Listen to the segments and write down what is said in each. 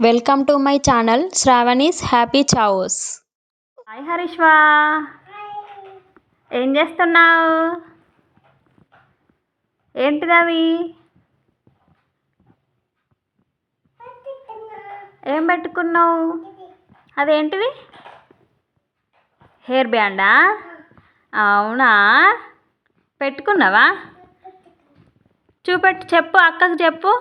Welcome to my channel Sravani's happy chaos. Hi హరీష్వా, ఏం చేస్తున్నావు? ఏంటిది అది? ఏం పెట్టుకున్నావు? అదేంటిది? హెయిర్ బ్యాండా? అవునా, పెట్టుకున్నావా? చూపెట్టు, చెప్పు, అక్కకు చెప్పు.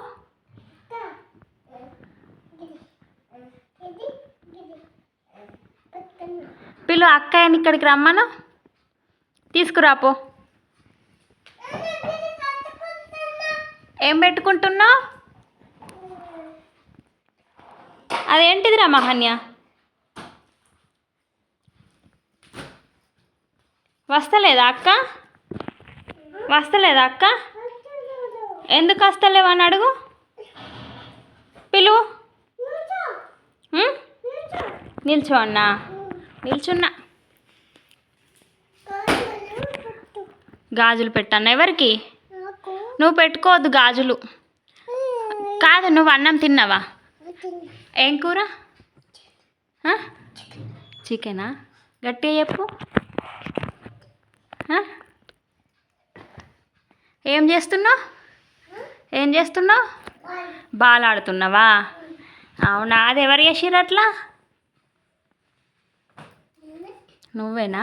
పిలు అక్కయ్యని ఇక్కడికి రమ్మను, తీసుకురాపో. ఏం పెట్టుకుంటున్నావు? అదేంటిదిరా మహన్య? వస్తలేదా అక్క? వస్తలేదా అక్క? ఎందుకు వస్తలేవు అని అడుగు. పిలువు. నిల్చో అన్నా. నిల్చున్నా. గాజులు పెట్టాను. ఎవరికి? నువ్వు పెట్టుకోవద్దు గాజులు. కాదు, నువ్వు అన్నం తిన్నావా? ఏం కూర? చికెనా? గట్టిగా చెప్పు. ఏం చేస్తున్నావు? ఏం చేస్తున్నావు? బాల్ ఆడుతున్నావా? అవునా, అది ఎవరు చేసిర్రు అట్లా? నువ్వేనా?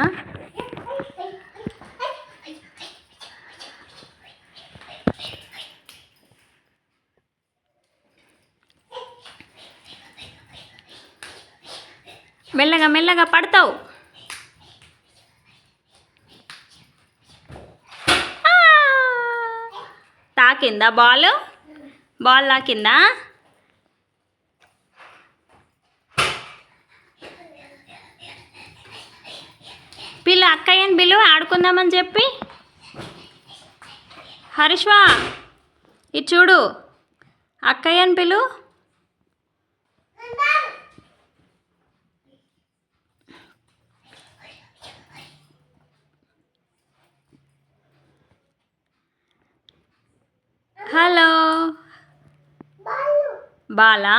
మెల్లగా మెల్లగా పడతావు. తాకిందా బాల్? బాల్ తాకిందా? పిల్ల అక్కయ్యని పిలు, ఆడుకుందామని చెప్పి. హరీష్వా, ఇది చూడు, అక్కయ్యని పిలు. హలో. బాలా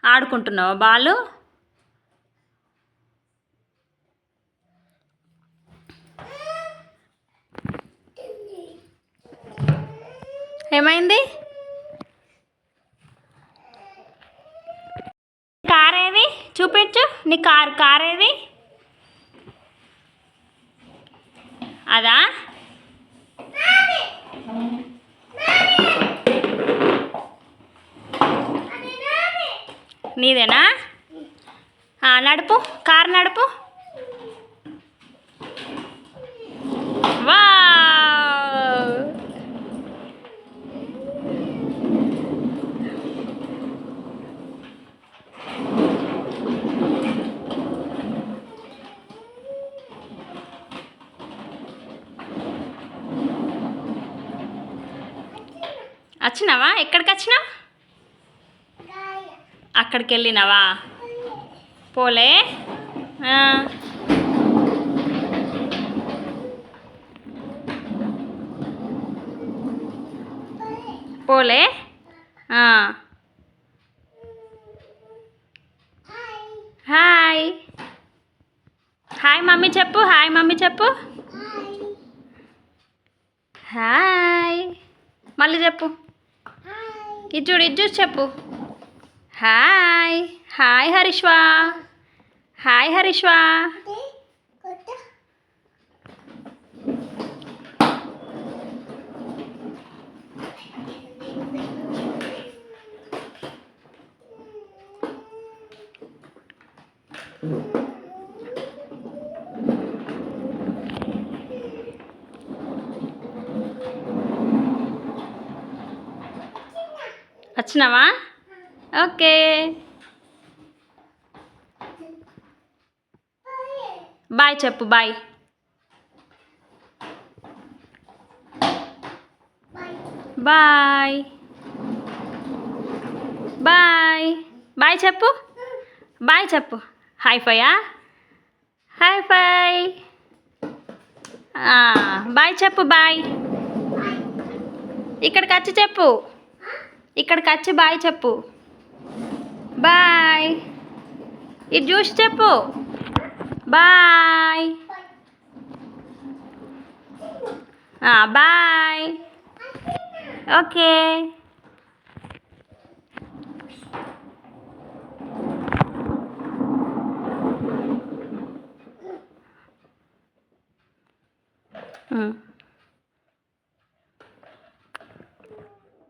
ఆడుకుంటున్నావా? బాలు ఏమైంది? కార్ ఏది? చూపించు. నీ కార్ ఏది? అదా? నీదేనా? నడుపు, కార్ నడుపు. వావ్, వచ్చినావా? ఎక్కడికి వచ్చినావు? అక్కడికి వెళ్ళినావా? పోలే. పోలే. హాయ్. హాయ్ మమ్మీ చెప్పు. హాయ్ మమ్మీ చెప్పు. హాయ్ మళ్ళీ చెప్పు. ఇది చూడు, ఇది చూసి చెప్పు. హాయ్. హాయ్ హరీష్వా. హాయ్ హరీష్వా. వచ్చినావా? ఓకే. బాయ్ చెప్పు. బాయ్. బాయ్. బాయ్. బాయ్ చెప్పు. బాయ్ చెప్పు. హై ఫైయా? హై ఫై. బాయ్ చెప్పు. బాయ్. ఇక్కడికి వచ్చి చెప్పు. ఇక్కడికి వచ్చి బాయ్ చెప్పు. బాయ్. ఇది చూసి చెప్పు. Bye. Bye. Okay.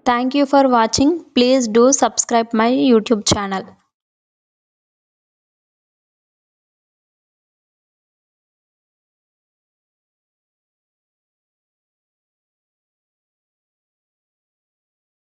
Thank you for watching. Please do subscribe my YouTube channel.